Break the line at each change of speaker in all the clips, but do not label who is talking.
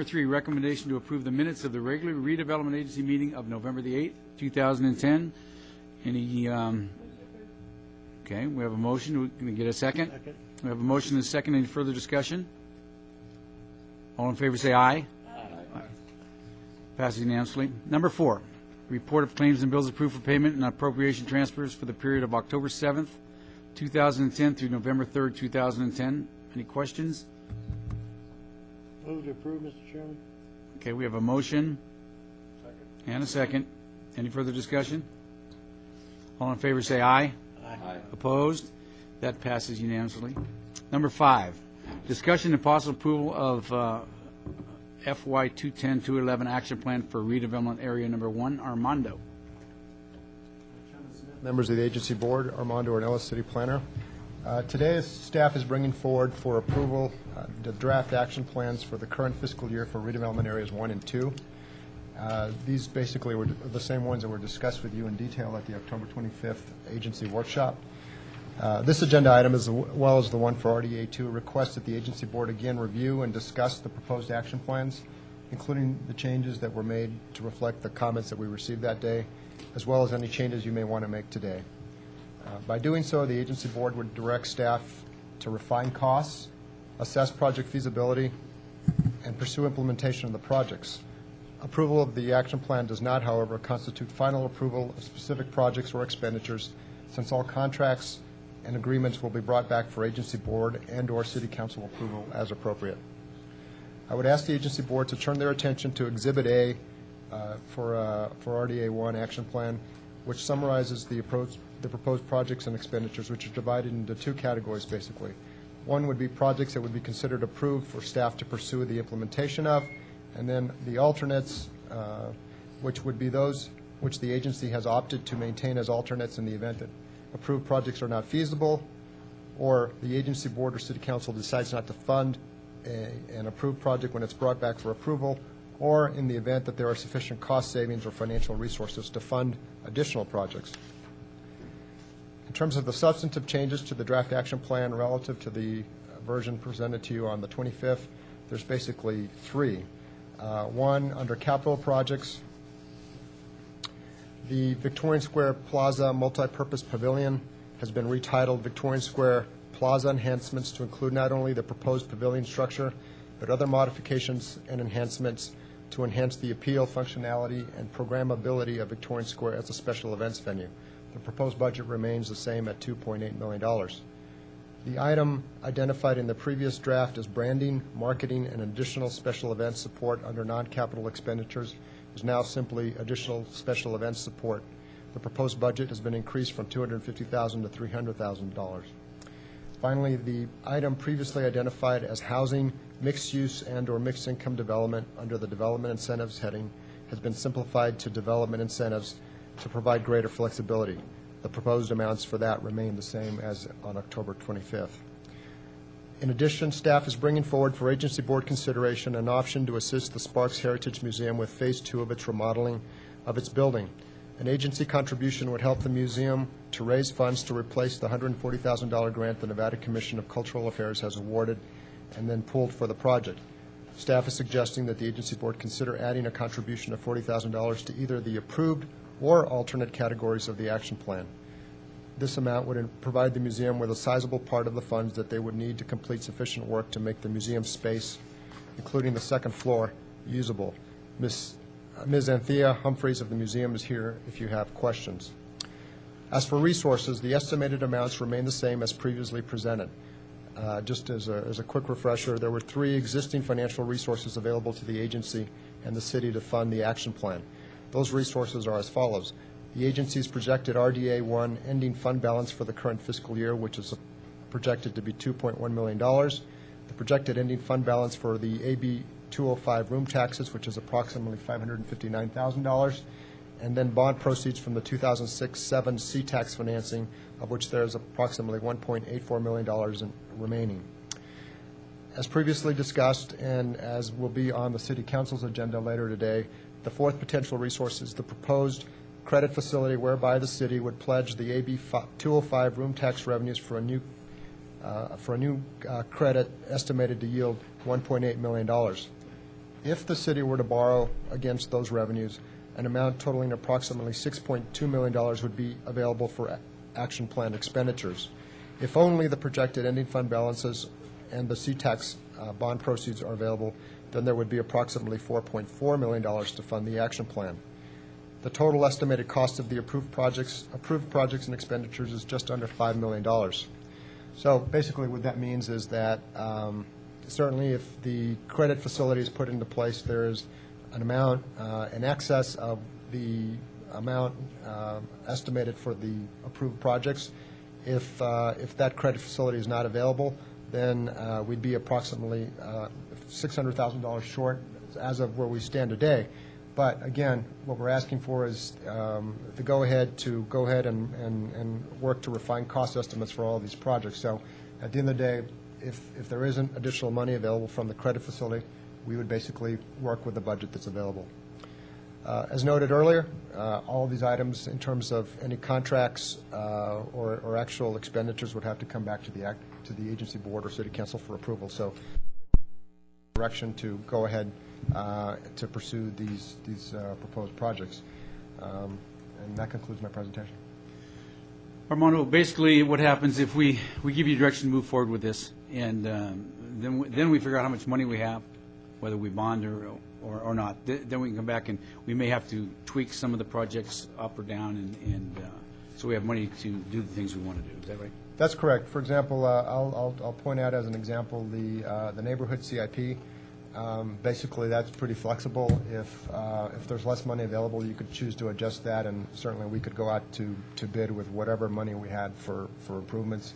number 3, recommendation to approve the minutes of the regular redevelopment agency meeting of November the 8th, 2010. Any, okay, we have a motion. Can we get a second?
Second.
We have a motion and a second. Any further discussion? All in favor say aye. Aye. Passes unanimously. Number 4, report of claims and bills approved for payment and appropriation transfers for the period of October 7th, 2010 through November 3rd, 2010. Any questions?
Move to approve, Mr. Chairman.
Okay, we have a motion
Second.
and a second. Any further discussion? All in favor say aye.
Aye.
Opposed? That passes unanimously. Number 5, discussion and possible approval of FY 210-211 action plan for redevelopment area number 1, Armando.
Members of the agency board, Armando Ornelas, city planner. Today, staff is bringing forward for approval the draft action plans for the current fiscal year for redevelopment areas 1 and 2. These basically were the same ones that were discussed with you in detail at the October 25th agency workshop. This agenda item, as well as the one for RDA 2, requests that the agency board again review and discuss the proposed action plans, including the changes that were made to reflect the comments that we received that day, as well as any changes you may want to make today. By doing so, the agency board would direct staff to refine costs, assess project feasibility, and pursue implementation of the projects. Approval of the action plan does not, however, constitute final approval of specific projects or expenditures, since all contracts and agreements will be brought back for agency board and/or city council approval as appropriate. I would ask the agency board to turn their attention to Exhibit A for RDA 1 action plan, which summarizes the proposed projects and expenditures, which are divided into 2 categories, basically. One would be projects that would be considered approved for staff to pursue the implementation of, and then the alternates, which would be those which the agency has opted to maintain as alternates in the event that approved projects are not feasible, or the agency board or city council decides not to fund an approved project when it's brought back for approval, or in the event that there are sufficient cost savings or financial resources to fund additional projects. In terms of the substantive changes to the draft action plan relative to the version presented to you on the 25th, there's basically 3. One, under capital projects, the Victorian Square Plaza Multipurpose Pavilion has been retitled Victorian Square Plaza Enhancements to include not only the proposed pavilion structure, but other modifications and enhancements to enhance the appeal, functionality, and programmability of Victorian Square as a special events venue. The proposed budget remains the same at $2.8 million. The item identified in the previous draft as branding, marketing, and additional special event support under non-capital expenditures is now simply additional special event support. The proposed budget has been increased from $250,000 to $300,000. Finally, the item previously identified as housing, mixed-use and/or mixed-income development under the development incentives heading has been simplified to development incentives to provide greater flexibility. The proposed amounts for that remain the same as on October 25th. In addition, staff is bringing forward for agency board consideration an option to assist the Sparks Heritage Museum with Phase 2 of its remodeling of its building. An agency contribution would help the museum to raise funds to replace the $140,000 grant the Nevada Commission of Cultural Affairs has awarded and then pooled for the project. Staff is suggesting that the agency board consider adding a contribution of $40,000 to either the approved or alternate categories of the action plan. This amount would provide the museum with a sizable part of the funds that they would need to complete sufficient work to make the museum space, including the second floor, usable. Ms. Anthea Humphreys of the museum is here if you have questions. As for resources, the estimated amounts remain the same as previously presented. Just as a quick refresher, there were 3 existing financial resources available to the agency and the city to fund the action plan. Those resources are as follows. The agency's projected RDA 1 ending fund balance for the current fiscal year, which is projected to be $2.1 million. The projected ending fund balance for the AB 205 room taxes, which is approximately $559,000. And then bond proceeds from the 2006-7 C-tax financing, of which there is approximately $1.84 million remaining. As previously discussed, and as will be on the City Council's agenda later today, the 4th potential resource is the proposed credit facility whereby the city would pledge the AB 205 room tax revenues for a new credit estimated to yield $1.8 million. If the city were to borrow against those revenues, an amount totaling approximately $6.2 million would be available for action plan expenditures. If only the projected ending fund balances and the C-Tax bond proceeds are available, then there would be approximately $4.4 million to fund the action plan. The total estimated cost of the approved projects and expenditures is just under $5 million. So basically what that means is that certainly if the credit facility is put into place, there is an amount in excess of the amount estimated for the approved projects. If that credit facility is not available, then we'd be approximately $600,000 short as of where we stand today. But again, what we're asking for is the go-ahead and work to refine cost estimates for all of these projects. So at the end of the day, if there isn't additional money available from the credit facility, we would basically work with the budget that's available. As noted earlier, all of these items in terms of any contracts or actual expenditures would have to come back to the agency board or city council for approval. So direction to go ahead to pursue these proposed projects. And that concludes my presentation.
Armando, basically what happens if we give you direction to move forward with this, and then we figure out how much money we have, whether we bond or not. Then we can come back and we may have to tweak some of the projects up or down, and so we have money to do the things we want to do. Is that right?
That's correct. For example, I'll point out as an example the neighborhood CIP. Basically, that's pretty flexible. If there's less money available, you could choose to adjust that, and certainly we could go out to bid with whatever money we had for improvements.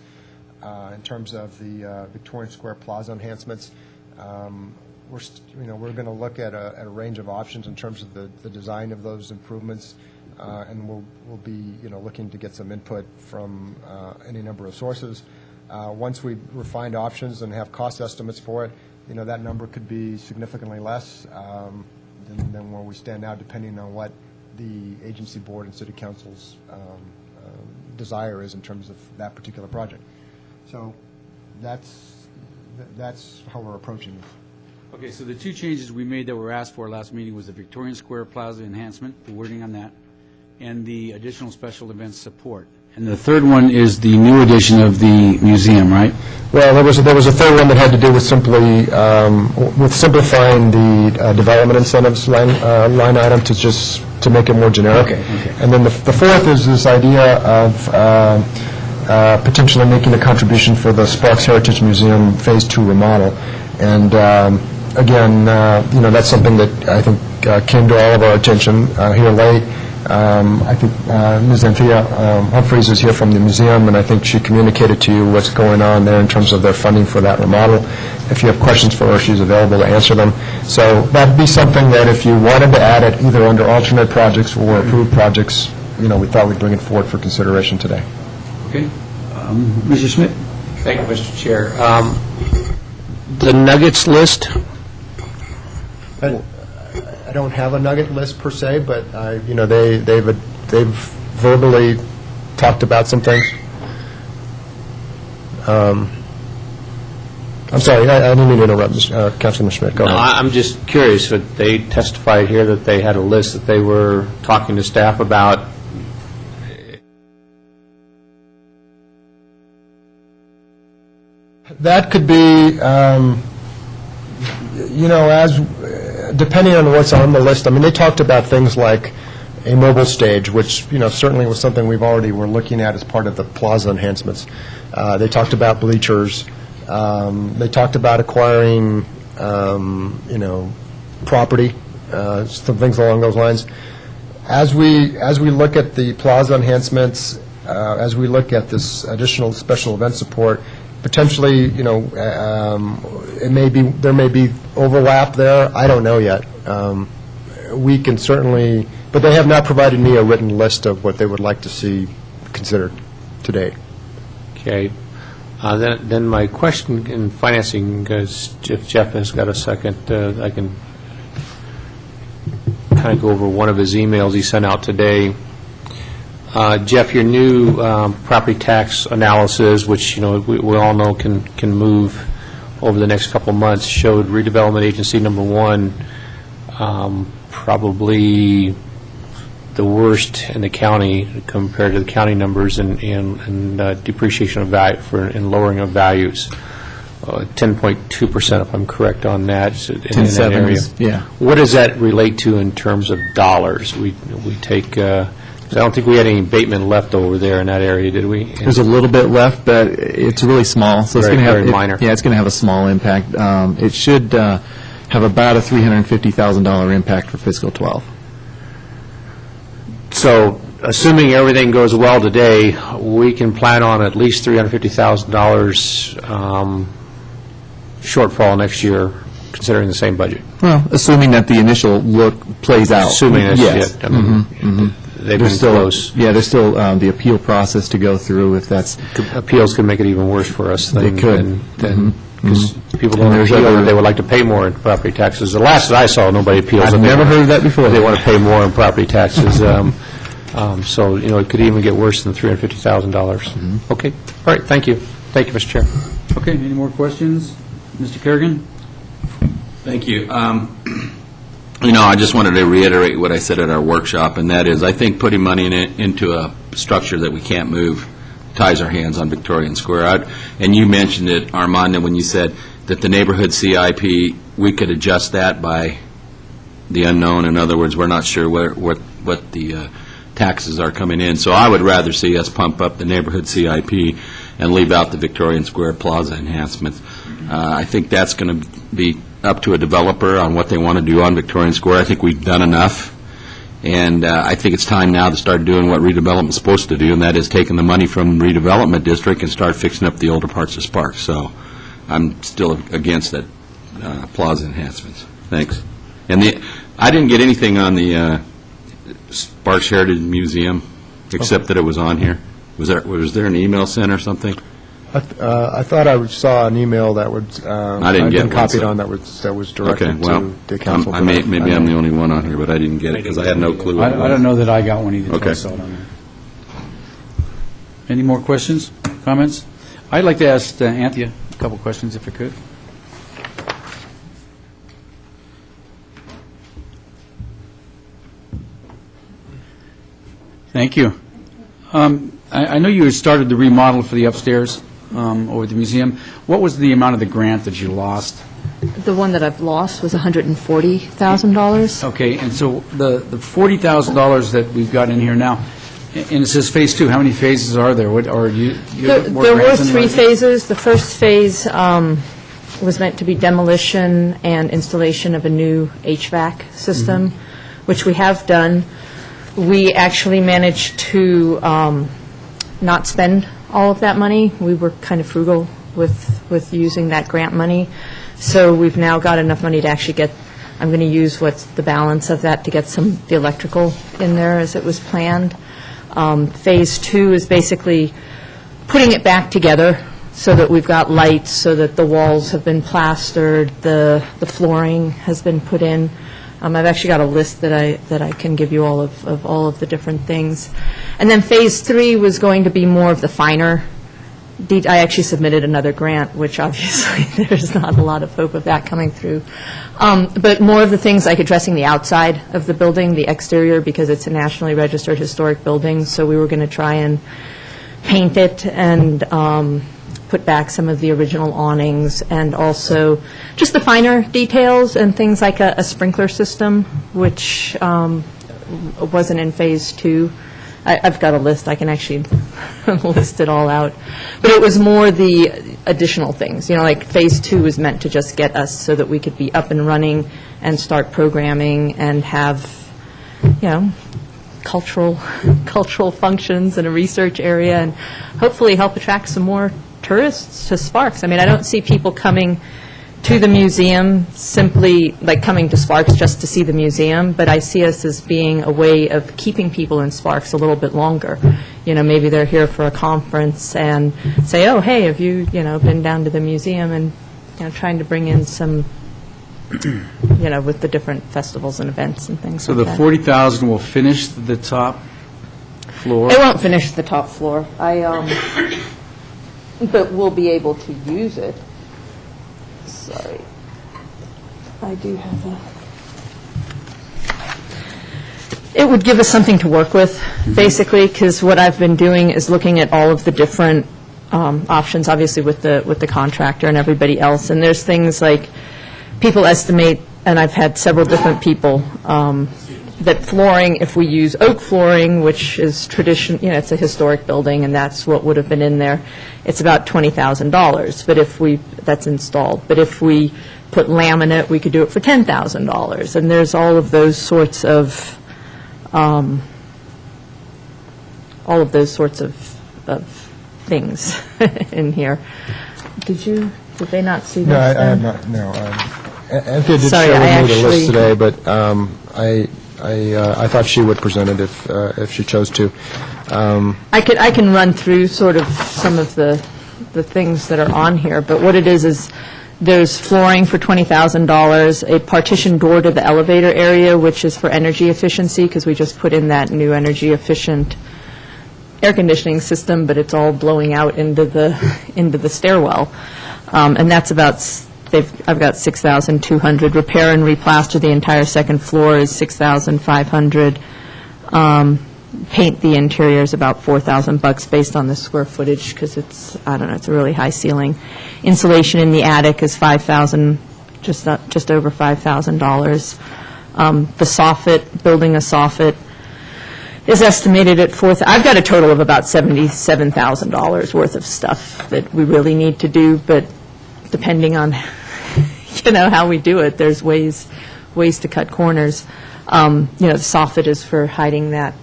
In terms of the Victorian Square Plaza enhancements, we're going to look at a range of options in terms of the design of those improvements, and we'll be looking to get some input from any number of sources. Once we refine options and have cost estimates for it, that number could be significantly less than where we stand now, depending on what the agency board and city council's desire is in terms of that particular project. So that's how we're approaching this.
Okay, so the two changes we made that were asked for last meeting was the Victorian Square Plaza enhancement, the wording on that, and the additional special events support. And the third one is the new addition of the museum, right?
Well, there was a third one that had to do with simplifying the development incentives line item to make it more generic.
Okay.
And then the fourth is this idea of potentially making a contribution for the Sparks Heritage Museum Phase 2 remodel. And again, that's something that I think came to all of our attention here late. I think Ms. Anthea Humphreys is here from the museum, and I think she communicated to you what's going on there in terms of their funding for that remodel. If you have questions for her, she's available to answer them. So that'd be something that if you wanted to add it either under alternate projects or approved projects, we thought we'd bring it forward for consideration today.
Okay. Mr. Schmidt?
Thank you, Mr. Chair. The nuggets list,
I don't have a nugget list per se, but they've verbally talked about some things. I'm sorry, I didn't mean to interrupt, Councilman Schmidt. Go ahead.
I'm just curious, but they testified here that they had a list that they were talking to staff about.
That could be, as depending on what's on the list. I mean, they talked about things like a mobile stage, which certainly was something we've already were looking at as part of the plaza enhancements. They talked about bleachers. They talked about acquiring, property, some things along those lines. As we look at the plaza enhancements, as we look at this additional special event support, potentially, there may be overlap there. I don't know yet. We can certainly, but they have not provided me a written list of what they would like to see considered today.
Okay. Then my question in financing, because if Jeff has got a second, I can kind of go over one of his emails he sent out today. Jeff, your new property tax analysis, which we all know can move over the next couple of months, showed redevelopment agency number 1 probably the worst in the county compared to the county numbers in depreciation of value and lowering of values. 10.2%, if I'm correct on that, in that area.
Yeah.
What does that relate to in terms of dollars? We take, 'cause I don't think we had any abatement left over there in that area, did we?
There's a little bit left, but it's really small, so it's
Very,
going to have
very minor.
Yeah, it's going to have a small impact. It should have about a $350,000 impact for fiscal 12.
So, assuming everything goes well today, we can plan on at least $350,000 shortfall next year, considering the same budget.
Well, assuming that the initial look plays out.
Assuming that's
Yes.
it. I mean, they've been close.
Yeah, there's still the appeal process to go through if that's.
Appeals could make it even worse for us than.
They could.
Because people don't
there's
appeal,
other-
they would like to pay more in property taxes. The last that I saw, nobody appeals.
I've
and they
never
want-
heard of that before.
They want to pay more in property taxes. So, it could even get worse than $350,000. Okay, all right, thank you. Thank you, Mr. Chair.
Okay, any more questions? Mr. Kerrigan?
Thank you. I just wanted to reiterate what I said at our workshop, and that is, I think putting money into a structure that we can't move ties our hands on Victorian Square. And you mentioned it, Armando, when you said that the neighborhood CIP, we could adjust that by the unknown. In other words, we're not sure what the taxes are coming in. So I would rather see us pump up the neighborhood CIP and leave out the Victorian Square Plaza enhancements. I think that's going to be up to a developer on what they want to do on Victorian Square. I think we've done enough, and I think it's time now to start doing what redevelopment is supposed to do, and that is taking the money from redevelopment district and start fixing up the older parts of Sparks. So I'm still against that plaza enhancements. Thanks. And I didn't get anything on the Sparks Heritage Museum, except that it was on here. Was there an email sent or something?
I thought I saw an email that would,
I didn't get
I've been
one,
copied
so-
on that was
Okay,
directed
well,
to the council.
maybe I'm the only one on here, but I didn't get it because I had no clue what it
I don't
was.
know that I got one either. until I
Okay.
saw it on there. Any more questions, comments? I'd like to ask Anthea a couple questions, if I could. Thank you. I know you had started the remodel for the upstairs over the museum. What was the amount of the grant that you lost?
The one that I've lost was $140,000.
Okay, and so the $40,000 that we've got in here now, and it says Phase 2, how many phases are there? What, or you have more
There were
grants than
three
others?
phases. The first phase was meant to be demolition and installation of a new HVAC system, which we have done. We actually managed to not spend all of that money. We were kind of frugal with using that grant money. So we've now got enough money to actually get, I'm going to use what's the balance of that to get the electrical in there as it was planned. Phase 2 is basically putting it back together so that we've got lights, so that the walls have been plastered, the flooring has been put in. I've actually got a list that I can give you all of all of the different things. And then Phase 3 was going to be more of the finer. I actually submitted another grant, which obviously there's not a lot of hope of that coming through. But more of the things like addressing the outside of the building, the exterior, because it's a nationally registered historic building. So we were going to try and paint it and put back some of the original awnings, and also just the finer details and things like a sprinkler system, which wasn't in Phase 2. I've got a list. I can actually list it all out. But it was more the additional things. Like Phase 2 was meant to just get us so that we could be up and running and start programming and have, cultural functions and a research area, and hopefully help attract some more tourists to Sparks. I mean, I don't see people coming to the museum simply like coming to Sparks just to see the museum, but I see us as being a way of keeping people in Sparks a little bit longer. Maybe they're here for a conference and say, oh, hey, have you, been down to the museum, and, trying to bring in some, with the different festivals and events and things
So
like
the
that.
40,000 will finish the top floor?
It won't finish the top floor. But we'll be able to use it. Sorry. I do have a... It would give us something to work with, basically, because what I've been doing is looking at all of the different options, obviously with the contractor and everybody else. And there's things like, people estimate, and I've had several different people, that flooring, if we use oak flooring, which is tradition, it's a historic building, and that's what would have been in there, it's about $20,000. But if that's installed. But if we put laminate, we could do it for $10,000. And there's all of those sorts of things in here. Did they not see this?
No, I
then?
have not, no. Anthea did
Sorry,
share
I
with me the list
actually-
today, but I thought she would present it if she chose to.
I can run through sort of some of the things that are on here, but what it is there's flooring for $20,000, a partition door to the elevator area, which is for energy efficiency, because we just put in that new energy efficient air conditioning system, but it's all blowing out into the stairwell. And that's I've got $6,200. Repair and replaster the entire second floor is $6,500. Paint the interior is about $4,000 based on the square footage, because it's a really high ceiling. Insulation in the attic is $5,000, just over $5,000. The soffit, building a soffit, is estimated at I've got a total of about $77,000 worth of stuff that we really need to do, but depending on, how we do it, there's ways to cut corners. The soffit is for hiding that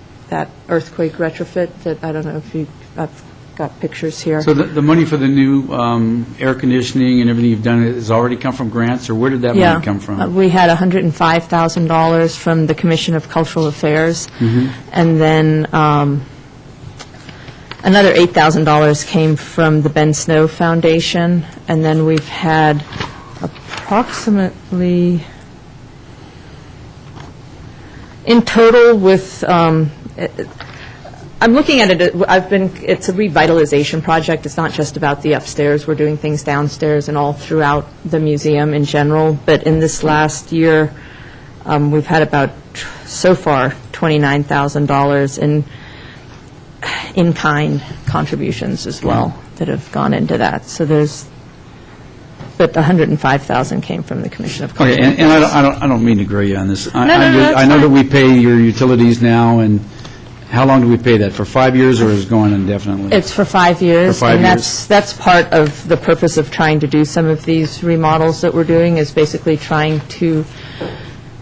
earthquake retrofit that, I don't know if I've got pictures here.
So the money for the new air conditioning and everything you've done has already come from grants, or where did that money come from?
We had $105,000 from the Commission of Cultural Affairs, and then another $8,000 came from the Ben Snow Foundation, and then we've had approximately, in total with, I'm looking at it, it's a revitalization project. It's not just about the upstairs. We're doing things downstairs and all throughout the museum in general. But in this last year, we've had about, so far, $29,000 in-kind contributions as well that have gone into that. So but $105,000 came from the Commission of Culture.
Okay, and I don't mean to grill you on this.
No, that's
I know that
fine.
we pay your utilities now, and how long do we pay that? For 5 years, or is it going indefinitely?
It's for 5 years.
For 5
and
years.
that's part of the purpose of trying to do some of these remodels that we're doing, is basically trying to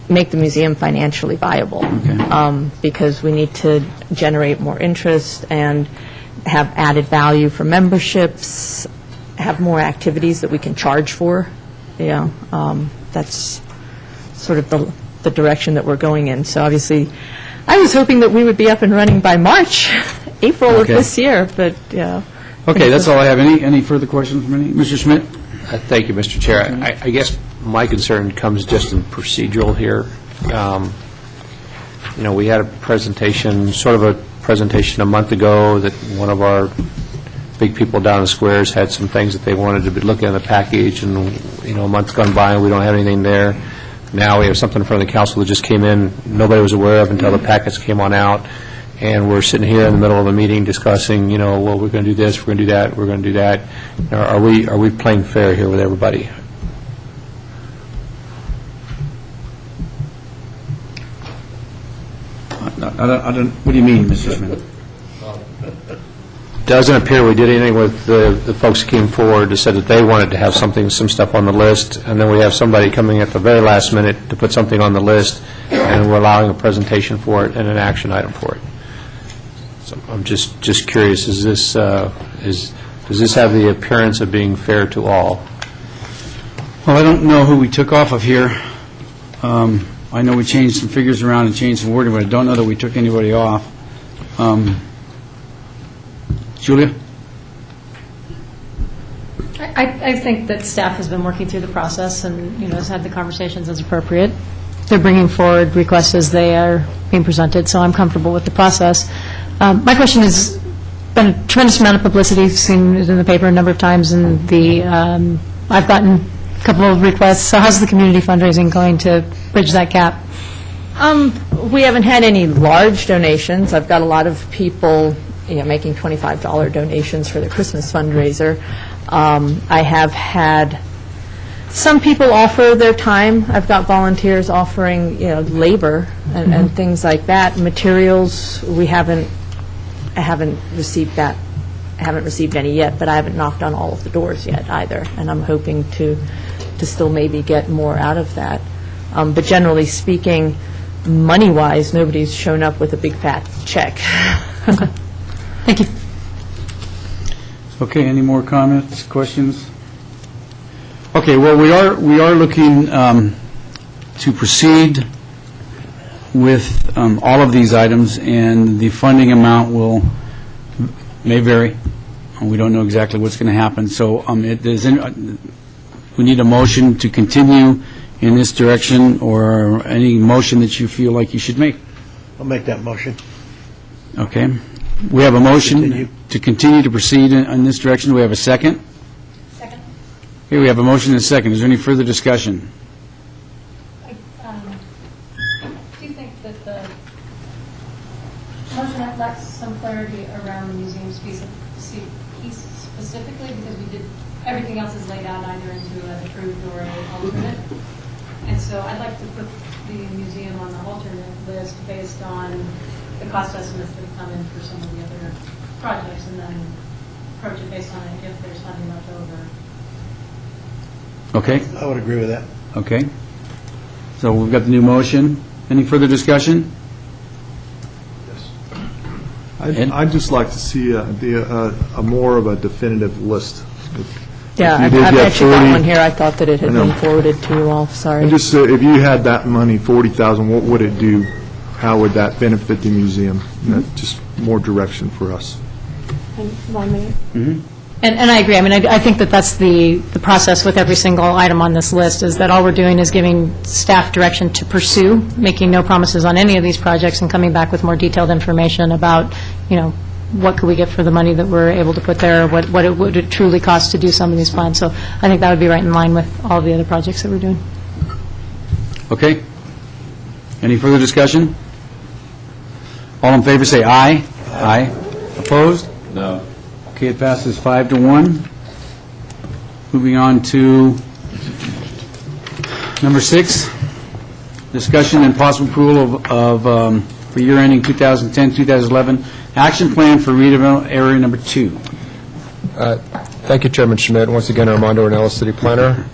make the museum financially viable.
Okay.
Because we need to generate more interest and have added value for memberships, have more activities that we can charge for. That's sort of the direction that we're going in. So obviously, I was hoping that we would be up and running by March, April of
Okay.
this year, but,
Okay, that's all I have. Any further questions from any? Mr. Schmidt?
Thank you, Mr. Chair. I guess my concern comes just in procedural here. We had a presentation, sort of a presentation a month ago, that one of our big people down in the squares had some things that they wanted to be looking at the package, and, a month's gone by and we don't have anything there. Now we have something in front of the council that just came in, nobody was aware of until the packets came on out, and we're sitting here in the middle of a meeting discussing, well, we're going to do this, we're going to do that, we're going to do that. Are we playing fair here with everybody?
I don't, what do you mean, Mr. Schmidt?
Doesn't appear we did anything with the folks that came forward that said that they wanted to have some stuff on the list, and then we have somebody coming at the very last minute to put something on the list, and we're allowing a presentation for it and an action item for it. So I'm just curious, does this have the appearance of being fair to all?
Well, I don't know who we took off of here. I know we changed some figures around and changed some wording, but I don't know that we took anybody off. Julia?
I think that staff has been working through the process and, has had the conversations as appropriate. They're bringing forward requests as they are being presented, so I'm comfortable with the process. My question has been a tremendous amount of publicity, seen it in the paper a number of times, and I've gotten a couple of requests. So how's the community fundraising going to bridge that gap?
We haven't had any large donations. I've got a lot of people, making $25 donations for the Christmas fundraiser. I have had some people offer their time. I've got volunteers offering, labor and things like that. Materials, I haven't received that. I haven't received any yet, but I haven't knocked on all of the doors yet either, and I'm hoping to still maybe get more out of that. But generally speaking, money-wise, nobody's shown up with a big fat check.
Okay. Thank you.
Okay, any more comments, questions? Okay, well, we are looking to proceed with all of these items, and the funding amount may vary. We don't know exactly what's going to happen, so we need a motion to continue in this direction, or any motion that you feel like you should make.
I'll make that motion.
Okay. We have a motion
Continue.
to continue to proceed in this direction. Do we have a second?
Second.
Okay, we have a motion and a second. Is there any further discussion?
I do think that the motion lacks some clarity around the museum piece specifically, because everything else is laid out either into an approved or an alternate. And so I'd like to put the museum on the alternate list based on the cost estimates that have come in for some of the other projects, and then approach it based on it if there's funding left over.
Okay,
I would agree with that.
okay. So we've got the new motion. Any further discussion?
I'd just like to see a more of a definitive list.
Yeah,
If you did
I've
get
actually got
40
one here. I thought that it had
I know.
been forwarded to you all, sorry.
And just, if you had that money, 40,000, what would it do? How would that benefit the museum? Just more direction for us.
And I agree. I mean, I think that that's the process with every single item on this list, is that all we're doing is giving staff direction to pursue, making no promises on any of these projects, and coming back with more detailed information about, what could we get for the money that we're able to put there, what it would truly cost to do some of these plans. So I think that would be right in line with all the other projects that we're doing.
Okay. Any further discussion? All in favor, say aye. Aye. Opposed?
No.
Okay, it passes 5-1. Moving on to number 6, discussion and possible approval of for year ending 2010-2011, action plan for redevelopment area number 2.
Thank you, Chairman Schmidt. Once again, Armando Ornelas, City Planner.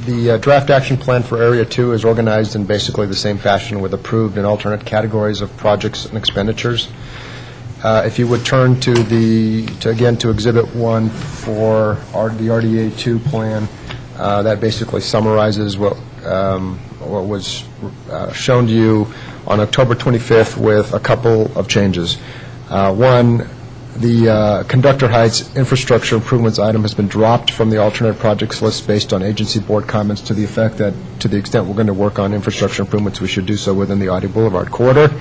The draft action plan for Area 2 is organized in basically the same fashion with approved and alternate categories of projects and expenditures. If you would turn to Exhibit 1 for the RDA 2 plan, that basically summarizes what was shown to you on October 25th with a couple of changes. One, the Conductor Heights infrastructure improvements item has been dropped from the alternate projects list based on agency board comments to the effect that, to the extent we're going to work on infrastructure improvements, we should do so within the Audi Boulevard corridor.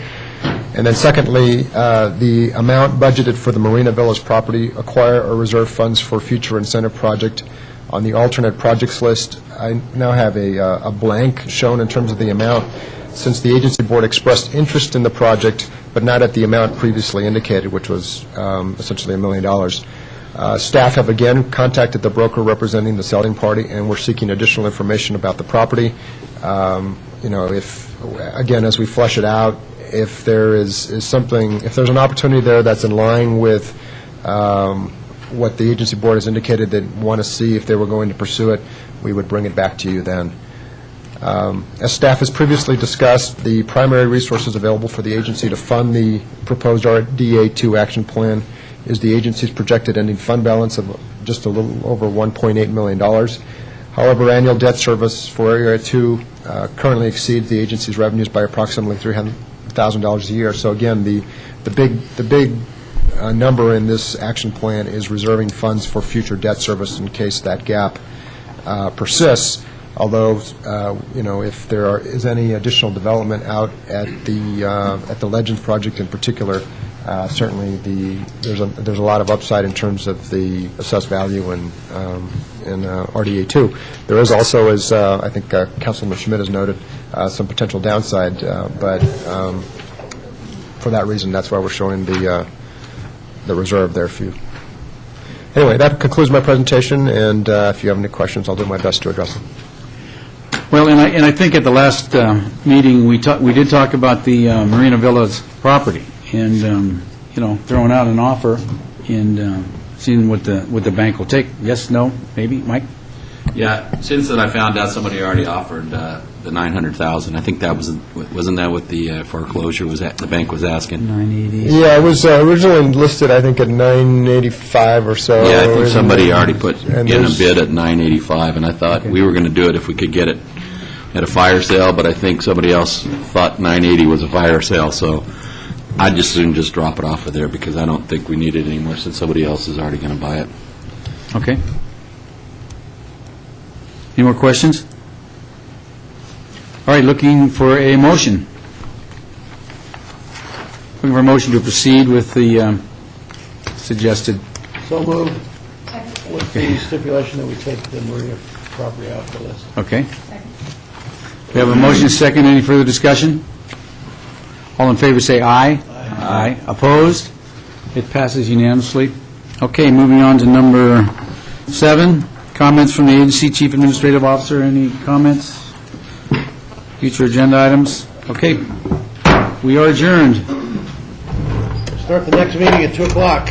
And then secondly, the amount budgeted for the Marina Villas property, acquire or reserve funds for future incentive project on the alternate projects list. I now have a blank shown in terms of the amount, since the agency board expressed interest in the project, but not at the amount previously indicated, which was essentially $1 million. Staff have again contacted the broker representing the selling party, and we're seeking additional information about the property. If, again, as we flesh it out, if there is something, if there's an opportunity there that's in line with what the agency board has indicated they want to see if they were going to pursue it, we would bring it back to you then. As staff has previously discussed, the primary resources available for the agency to fund the proposed RDA2 action plan is the agency's projected ending fund balance of just a little over $1.8 million. However, annual debt service for Area 2 currently exceeds the agency's revenues by approximately $300,000 a year. So again, the big number in this action plan is reserving funds for future debt service in case that gap persists. Although, if there is any additional development out at the Legends project in particular, certainly there's a lot of upside in terms of the assessed value in RDA 2. There is also, as I think Councilman Schmidt has noted, some potential downside, but for that reason, that's why we're showing the reserve there for you. Anyway, that concludes my presentation, and if you have any questions, I'll do my best to address them.
Well, and I think at the last meeting, we did talk about the Marina Villas property, and, throwing out an offer and seeing what the bank will take. Yes, no, maybe, Mike?
Yeah, since then I found out somebody already offered the $900,000. I think that wasn't that what the foreclosure was at, the bank was asking?
980.
Yeah, it was originally listed, I think, at $985 or so.
Yeah, I think somebody already put
and
in a
there's-
bid at $985, and I thought we were going to do it if we could get it at a fire sale, but I think somebody else thought $980 was a fire sale, so I'd just soon just drop it off of there because I don't think we need it anymore since somebody else is already going to buy it.
Okay. Any more questions? All right, looking for a motion. Looking for a motion to proceed with the suggested.
So moved, with the stipulation that we take the Marina property off the list.
Okay. We have a motion, second. Any further discussion? All in favor say aye. Aye. Opposed? It passes unanimously. Okay, moving on to number 7, comments from the agency chief administrative officer. Any comments? Future agenda items? Okay. We are adjourned.
Start the next meeting at 2 o'clock.